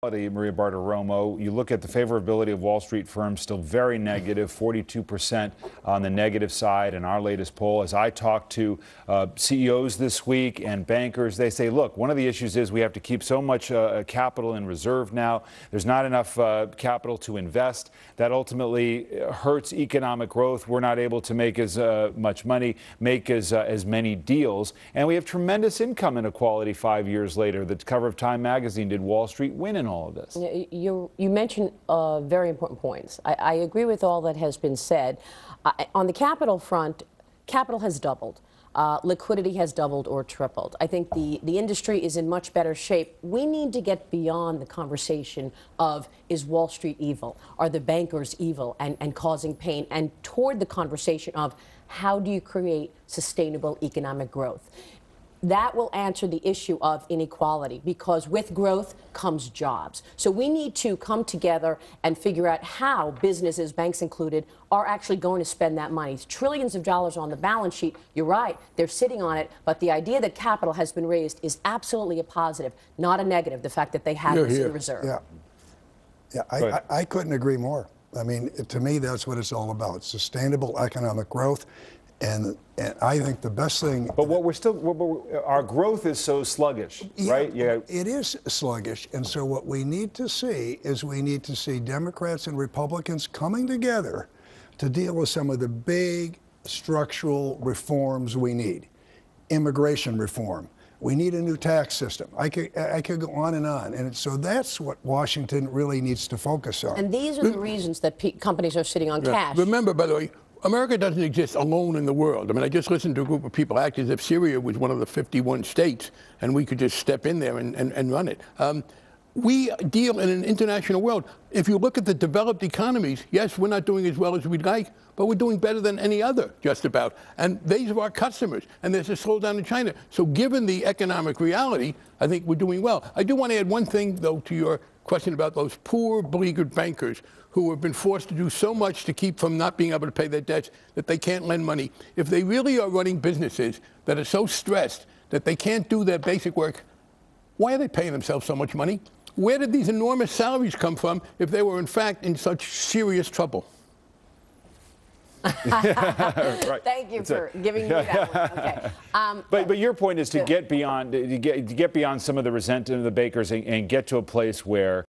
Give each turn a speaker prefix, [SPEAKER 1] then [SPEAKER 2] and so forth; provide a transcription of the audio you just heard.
[SPEAKER 1] Maria Bartiromo, you look at the favorability of Wall Street firms, still very negative, 42% on the negative side in our latest poll. As I talk to CEOs this week and bankers, they say, look, one of the issues is we have to keep so much capital in reserve now. There's not enough capital to invest. That ultimately hurts economic growth. We're not able to make as much money, make as many deals. And we have tremendous income inequality 5 years later. The cover of Time magazine did Wall Street win in all of this?
[SPEAKER 2] You mentioned very important points. I agree with all that has been said. On the capital front, capital has doubled. Liquidity has doubled or tripled. I think the industry is in much better shape. We need to get beyond the conversation of, is Wall Street evil? Are the bankers evil and causing pain? And toward the conversation of, how do you create sustainable economic growth? That will answer the issue of inequality, because with growth comes jobs. So we need to come together and figure out how businesses, banks included, are actually going to spend that money. Trillions of dollars on the balance sheet. You're right, they're sitting on it, but the idea that capital has been raised is absolutely a positive, not a negative, the fact that they have this in reserve.
[SPEAKER 3] I couldn't agree more. I mean, to me, that's what it's all about, sustainable economic growth. And I think the best thing.
[SPEAKER 1] But our growth is so sluggish, right?
[SPEAKER 3] Yeah, it is sluggish. And so what we need to see is Democrats and Republicans coming together to deal with some of the big structural reforms we need. Immigration reform. We need a new tax system. I could go on. And so that's what Washington really needs to focus on.
[SPEAKER 2] And these are the reasons that companies are sitting on cash.
[SPEAKER 4] Remember, by the way, America doesn't exist alone in the world. I mean, I just listened to a group of people act as if Syria was one of the 51 states and we could just step in there and run it. We deal in an international world. If you look at the developed economies, yes, we're not doing as well as we'd like, but we're doing better than any other, just about. And these are our customers. And there's a slowdown in China. So given the economic reality, I think we're doing well. I do want to add one thing, though, to your question about those poor, beleaguered bankers who have been forced to do so much to keep from not being able to pay their debts that they can't lend money. If they really are running businesses that are so stressed that they can't do their basic work, why are they paying themselves so much money? Where did these enormous salaries come from if they were, in fact, in such serious trouble?
[SPEAKER 1] Right.
[SPEAKER 2] Thank you for giving me that one. Okay.
[SPEAKER 1] But your point is to get beyond some of the resentment of the bankers and get to a place where